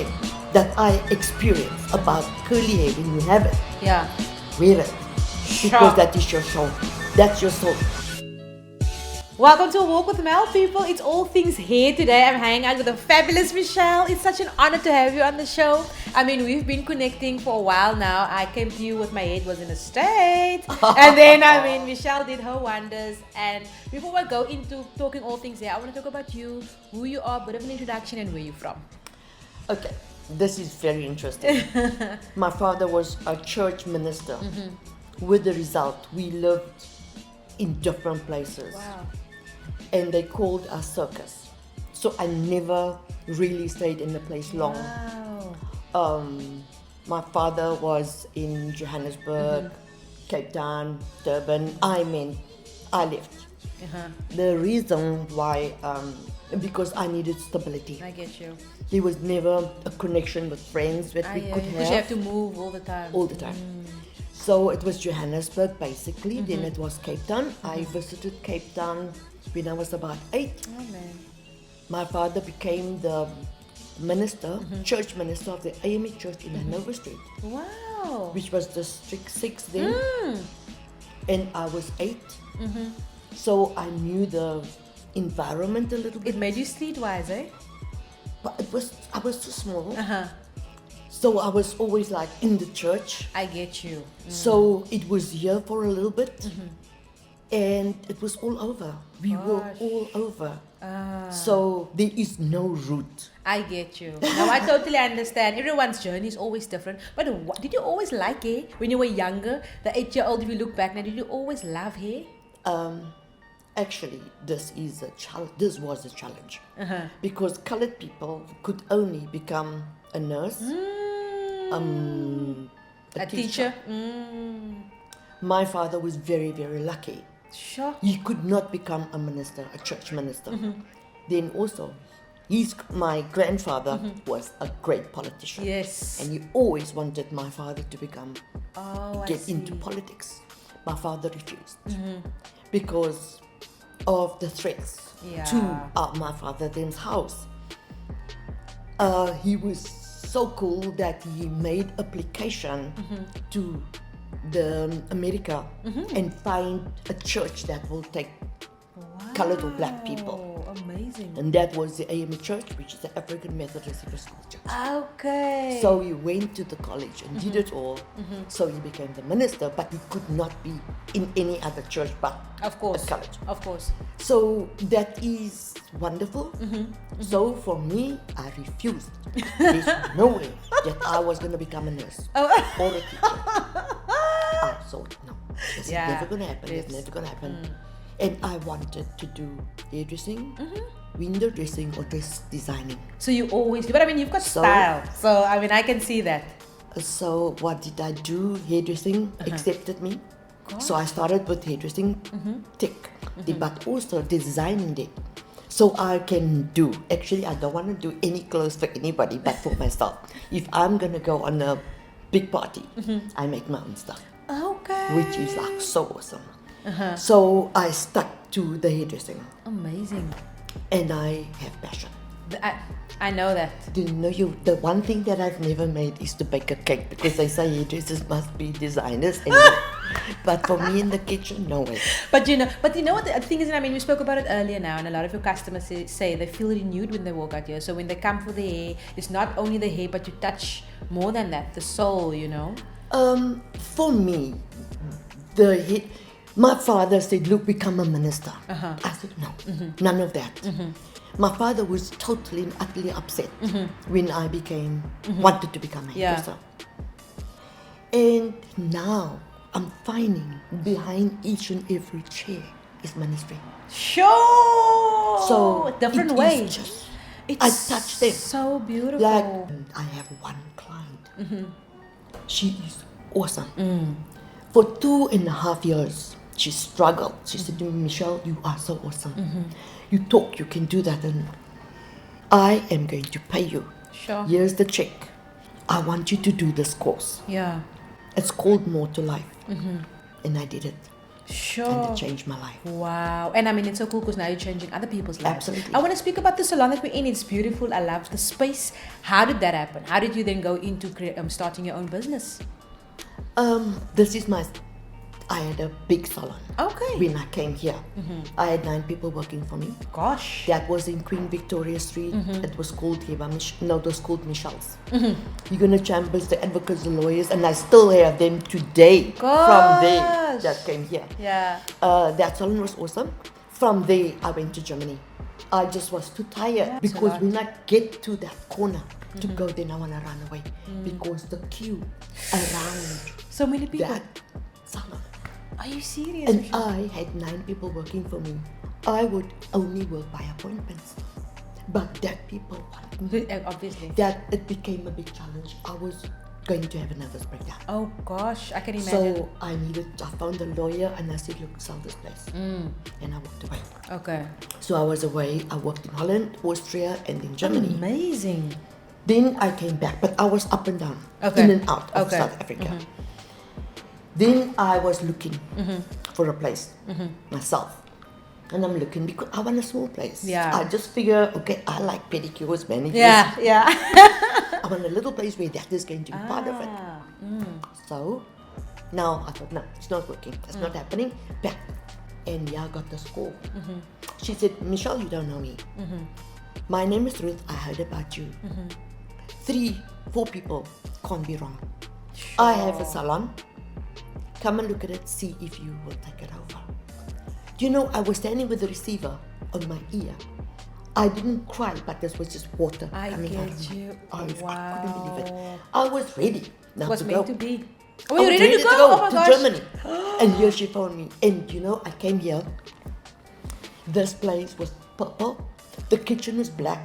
everything that I experience about curly hair, when you have it, Yeah. wear it. Because that is your soul. That's your soul. Welcome to a Walk with Mel, people. It's all things hair today. I'm hanging out with the fabulous Michelle. It's such an honor to have you on the show. I mean, we've been connecting for a while now. I came to you with my head was in a state. And then, Michelle did her wonders. And before I go into talking all things hair, I want to talk about you, who you are, a bit of an introduction, and where you're from. Okay, this is very interesting. My father was a church minister. With the result, we lived in different places. Wow. And they called us circus. So I never really stayed in the place long. Wow. My father was in Johannesburg, Cape Town, Durban. I left. The reason why, because I needed stability. I get you. There was never a connection with friends that we could have. Because you have to move all the time. All the time. So it was Johannesburg basically, then it was Cape Town. I visited Cape Town when I was about 8. Oh, man. My father became the minister, church minister of the AME Church in Hanover Street, Wow. which was District 6 then. And I was 8. So I knew the environment a little bit. It made you streetwise, eh? But I was too small. So I was always like in the church. I get you. So it was here for a little bit. And it was all over. We were all over. So there is no route. I get you. Now I totally understand. Everyone's journey is always different. But did you always like hair when you were younger? The 8-year-old, if you look back now, did you always love hair? Actually, this was a challenge. Because colored people could only become a nurse, a teacher. My father was very, very lucky. Sure. He could not become a minister, a church minister. Then also, my grandfather was a great politician. Yes. And he always wanted my father to get I into see. politics. My father refused because of the threats to my father then's house. He was so cool that he made application to the America and find a church that will take colored or black people. Amazing. And that was the AME Church, which is the African Methodist Episcopal Church. Okay. So he went to the college and did it all. So he became the minister, but he could not be in any other church but Of course. a college. Of course. So that is wonderful. So for me, I refused. There's no way that I was going to become a nurse or a teacher. I thought, no, this is never going to happen. It's never going to happen. And I wanted to do hairdressing, window dressing, or dress designing. So you always do. But I mean, you've got style. So, I mean, I can see that. So what did I do? Hairdressing accepted me. So I started with hairdressing tech, but also designing it. So I can do, actually I don't want to do any clothes for anybody but for myself. If I'm going to go on a big party, I make my own stuff. Okay. Which is like so awesome. So I stuck to the hairdressing. Amazing. And I have passion. I know that. Do you know the one thing that I've never made is to bake a cake, because they say hairdressers must be designers. But for me in the kitchen, no way. But you know what the thing is, I mean, we spoke about it earlier now, and a lot of your customers say they feel renewed when they walk out here. So when they come for the hair, it's not only the hair, but you touch more than that, the soul, you know. For me, my father said, look, become a minister. I said, no, none of that. My father was totally and utterly upset when I wanted to become a hairdresser. And now I'm finding behind each and every chair is ministry. Sure. So different ways. I touch them. So beautiful. Like I have one client. She is awesome. For 2.5 years, she struggled. She said to me, Michelle, you are so awesome. You talk, you can do that, and I am going to pay you. Sure. Here's the check. I want you to do this course. Yeah. It's called More to Life. And I did it. Sure. And it changed my life. Wow. And I mean, it's so cool because now you're changing other people's lives. Absolutely. I want to speak about the salon that we're in. It's beautiful. I love the space. How did that happen? How did you then go into starting your own business? I had a big salon. Okay. When I came here, I had 9 people working for me. Gosh. That was in Queen Victoria Street. It was called it was called Michelle's. You're gonna chambers, the advocates, the lawyers, and I still have them today. Gosh. From there that came here. Yeah. That salon was awesome. From there, I went to Germany. I just was too tired because when I get to that corner to go, then I wanna run away because the queue around So many people. that salon. Are you serious? And I had 9 people working for me. I would only work by appointments. But that people wanted me. Obviously. That it became a big challenge. I was going to have a nervous breakdown. Oh gosh, I can imagine. So I found a lawyer and I said, look, sell this place. And I walked away. Okay. So I was away. I worked in Holland, Austria, and in Germany. Amazing. Then I came back, but I was up and down, Okay. in and out of South Africa. Then I was looking for a place myself. And I'm looking because I want a small place. Yeah. I just figure, okay, I like pedicures, manicures. Yeah. I want a little place where that is going to be part of it. So now I thought, no, it's not working. It's not happening. Back. And I got this call. She said, Michelle, you don't know me. My name is Ruth. I heard about you. 3, 4 people can't be wrong. I have a salon. Come and look at it, see if you will take it over. You know, I was standing with the receiver on my ear. I didn't cry, but this was just water coming out of me. I couldn't believe it. I was ready now Was to meant go. to be. I Oh, you was ready to go? Oh my to gosh. Germany. And here she phoned me. And you know, I came here. This place was purple. The kitchen was black.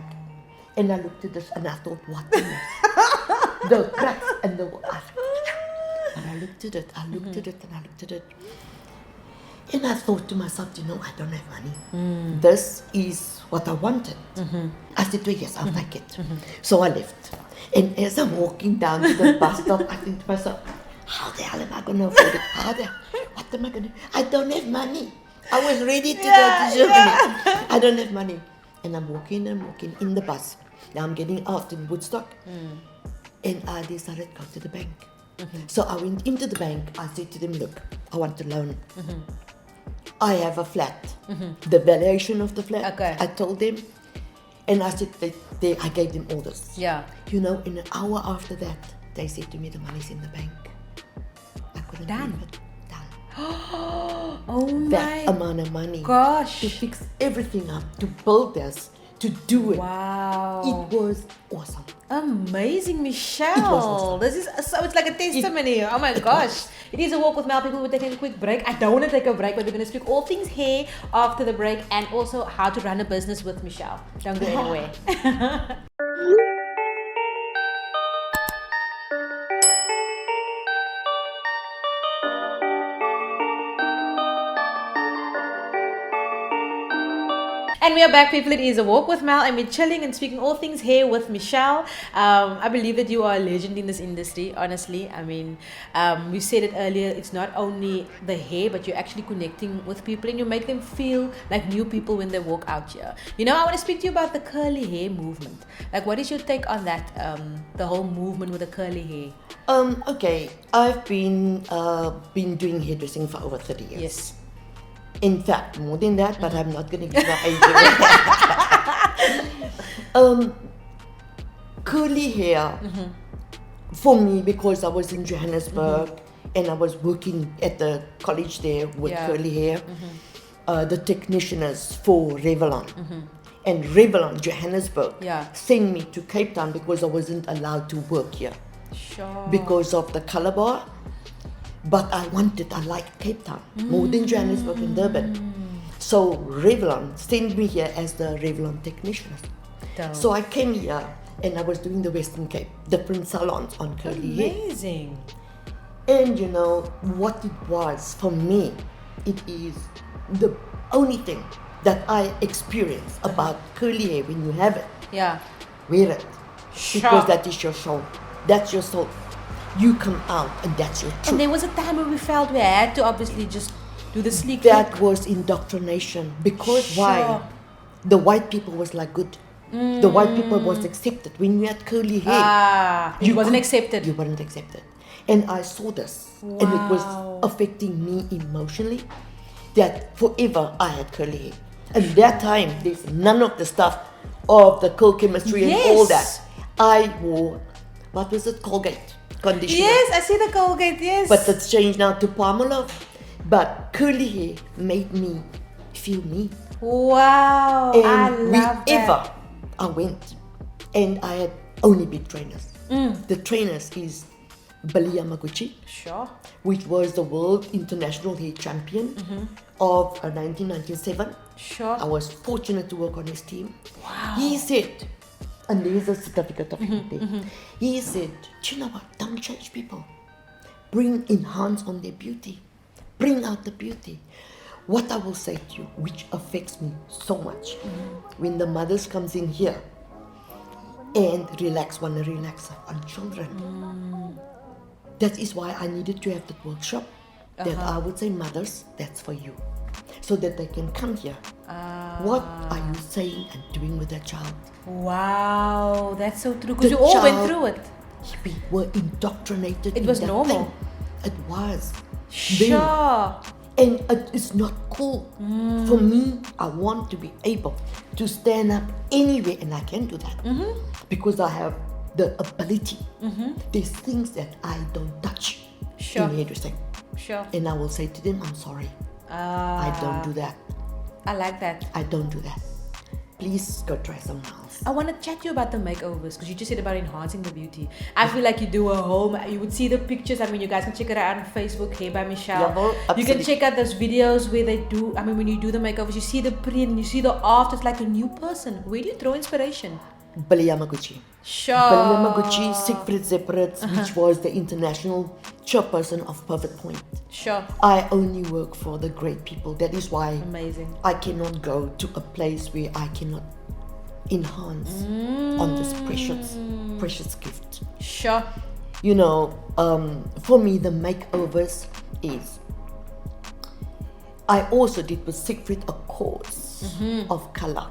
And I looked at this and I thought, what the mess? The cracks and the... And I looked at it, and I looked at it. And I thought to myself, you know, I don't have money. This is what I wanted. I said to her, yes, I'll take it. So I left. And as I'm walking down to the bus stop, I think to myself, how the hell am I going to afford it? What am I going to do? I don't have money. I was ready to go to Germany. I don't have money. And I'm walking in the bus. Now I'm getting out in Woodstock. And I decided to go to the bank. So I went into the bank. I said to them, look, I want a loan. I have a flat. The valuation of the flat, Okay. I told them. And I said, I gave them all this. Yeah. You know, in an hour after that, they said to me, the money's in the bank. I couldn't believe it. Done. Oh That my amount of money. gosh. To fix everything up, to build this, to do it. Wow. It was awesome. Amazing, Michelle. It was awesome. This is so, it's like a testimony. Oh my gosh. It is a walk with Mel. People will take a quick break. I don't want to take a break, but we're going to speak all things hair after the break and also how to run a business with Michelle. Don't go anywhere. And we are back, people. It is a walk with Mel, and we're chilling and speaking all things hair with Michelle. I believe that you are a legend in this industry, honestly. I mean, we said it earlier, it's not only the hair, but you're actually connecting with people and you make them feel like new people when they walk out here. You know, I want to speak to you about the curly hair movement. Like, what is your take on that, the whole movement with the curly hair? Okay, I've been doing hairdressing for over 30 years. Yes. In fact, more than that, but I'm not going to give my age away. Curly hair, for me, because I was in Johannesburg and I was working at the college there with curly hair, the technicians for Revlon. And Revlon, Johannesburg, sent me to Cape Town because I wasn't allowed to work here. Sure. Because of the color bar. But I liked Cape Town more than Johannesburg and Durban. So Revlon sent me here as the Revlon technician. Dope. So I came here and I was doing the Western Cape, different salons on curly hair. Amazing. And you know what it was for me, it is the only thing that I experience about curly hair when you have it. Yeah. Wear it. Sure. Because that is your soul. That's your soul. You come out and that's your truth. And there was a time where we felt we had to obviously just do the sleek That was indoctrination. Because why? The white people was like good. The white people was accepted. When you had curly hair, it wasn't accepted. You weren't accepted. And I saw this. Wow. And it was affecting me emotionally. That forever I had curly hair. And that time, there's none of the stuff of the cold chemistry and all that. I wore, what was it, Colgate conditioner. Yes, I see the Colgate, yes. But it's changed now to Palmolive. But curly hair made me feel me. Wow, And I love wherever I went, and I had only big trainers. The trainers is Billy Yamaguchi, which was the world international hair champion of 1997. I was fortunate to work on his team. Wow. He said, and there's a certificate of him there. He said, do you know what? Don't change people. Enhance on their beauty. Bring out the beauty. What I will say to you, which affects me so much, when the mothers comes in here and want to relax on children. That is why I needed to have that workshop. That I would say, mothers, that's for you. So that they can come here. What are you saying and doing with that child? Wow, that's so true. Because you all went through it. We were indoctrinated. It was normal. Thing. It was. Sure. And it's not cool. For me, I want to be able to stand up anywhere, and I can do that. Because I have the ability. There's things that I don't touch in hairdressing. And I will say to them, I'm sorry. I don't do that. I like that. I don't do that. Please go try somewhere else. I want to chat to you about the makeovers, because you just said about enhancing the beauty. I feel like you do a home. You would see the pictures. I mean, you guys can check it out on Facebook, Hair by Michelle. You can check out those videos where they do. I mean, when you do the makeovers, you see the pre and you see the after. It's like a new person. Where do you draw inspiration? Billy Yamaguchi. Billy Yamaguchi, Siegfried Zepperitz, which was the international chairperson of Perfect Point. I only work for the great people. That is why I cannot go to a place where I cannot enhance on this precious gift. You know, for me, the makeovers is, I also did with Siegfried a course of color.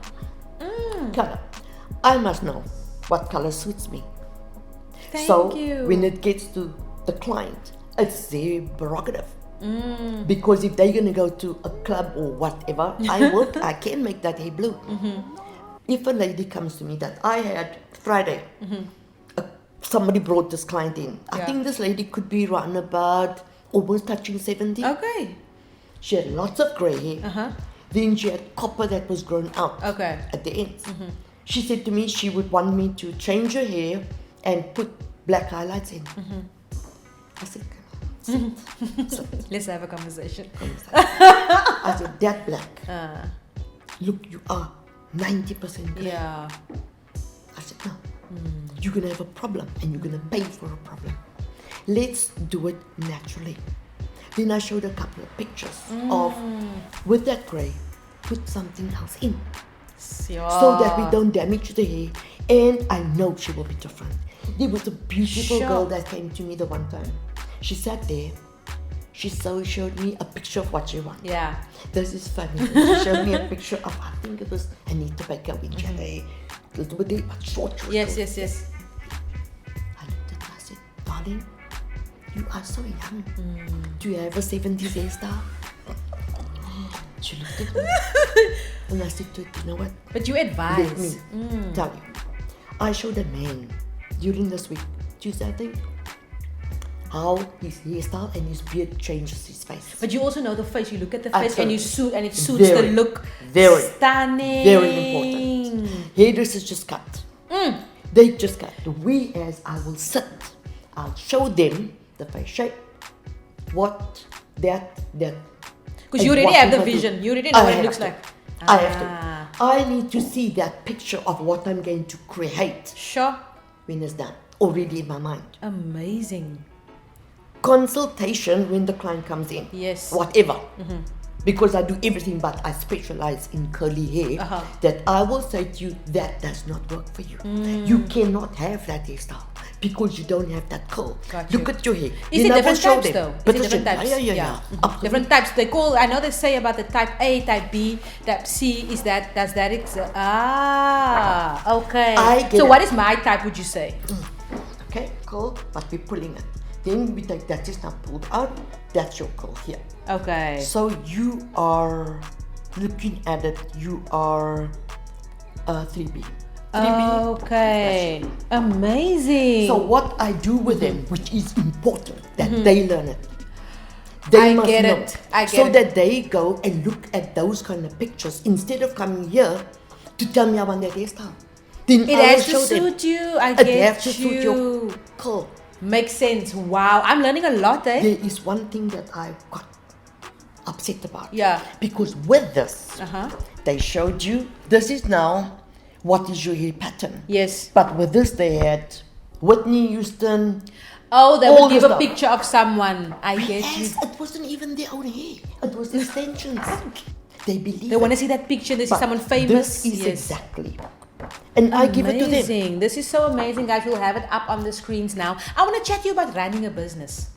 Color. I must know what color suits me. So when it gets to the client, it's their prerogative. Because if they're gonna go to a club or whatever, I can make that hair blue. If a lady comes to me that I had Friday, somebody brought this client in. I think this lady could be around about almost touching 70. She had lots of grey hair. Then she had copper that was grown out at the ends. She said to me she would want me to change her hair and put black highlights in. I said, let's have a conversation. I said, that black. Look, you are 90% grey. I said, no. You're going to have a problem and you're going to pay for a problem. Let's do it naturally. Then I showed a couple of pictures of, with that grey, put something else in. So that we don't damage the hair. And I know she will be different. There was a beautiful girl that came to me the one time. She sat there. She showed me a picture of what she wanted. This is funny. She showed me a picture of, I think it was Anita Baker, which had a little bit short. Yes. I looked at her, I said, darling, you are so young. Do you have a 70s hairstyle? She looked at me. And I said to her, you know what? But you advise. Let me tell you. I showed a man during this week, Tuesday I think, how his hairstyle and his beard changes his face. But you also know the face. You look at the face and it suits the look. Stunning. Very important. Hairdressers just cut. They just cut. I will sit. I'll show them the face shape. What that. Because you already have the vision. You already know what it looks like. I have to. I need to see that picture of what I'm going to create. When it's done. Already in my mind. Amazing. Consultation when the client comes in. Whatever. Because I do everything, but I specialize in curly hair. That I will say to you, that does not work for you. You cannot have that hairstyle. because you don't have that curl. Got Look you. at your hair. Is You it never different show types them. though? But Is it different types? Yeah. Absolutely. Different types. They call. I know they say about the type A, type B, type C. Does that exist? Okay. So what is my type? Would you say? Okay, curl, but we're pulling it. Then we take that just now pulled out. That's your curl here. Okay. So you are looking at it. You are 3B. 3B. Okay. Amazing. So what I do with them, which is important, that they learn it. They I must get know. it. I get so it. that they go and look at those kind of pictures instead of coming here to tell me I want that hairstyle. Then It I will has to show them. suit you. I It get has to suit your you. curl. Makes sense. Wow. I'm learning a lot, eh? There is one thing that I got upset about. Yeah. Because with this, Uh-huh. they showed you, this is now what is your hair pattern. Yes. But with this, they had Whitney Houston. Oh, they all would give this a stuff. picture of someone. I get you. Yes, it wasn't even their own hair. It was extensions. They believe They want to it. see that picture. They see But someone famous. This is Yes. exactly. And I give it to them. Amazing. This is so amazing, guys. We'll have it up on the screens now. I want to chat to you about running a business.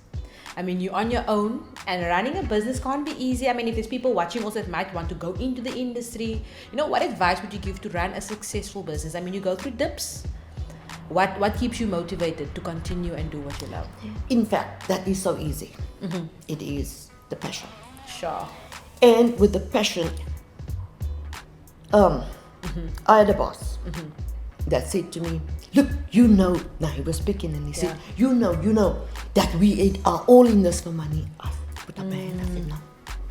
I mean, you're on your own, and running a business can't be easy. I mean, if there's people watching also that might want to go into the industry, what advice would you give to run a successful business? I mean, you go through dips. What keeps you motivated to continue and do what you love? In fact, that is so easy. It is the passion. Sure. And with the passion, I had a boss that said to me, look, now he was speaking and he said, you know that we are all in this for money. I put up my hand, I said, no,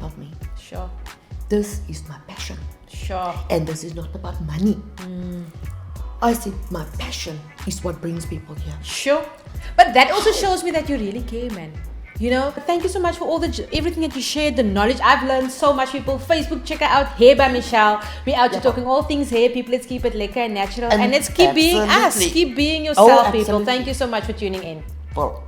not me. Sure. This is my passion. Sure. And this is not about money. I said, my passion is what brings people here. Sure. But that also shows me that you really care, man. Thank you so much for everything that you shared, the knowledge. I've learned so much, people. Facebook, check her out, Hair by Michelle. We're out here talking all things hair, people. Let's keep it lekker and natural. And let's keep being us. Absolutely. Keep being yourself, people. absolutely. Thank you so much for tuning in. Well,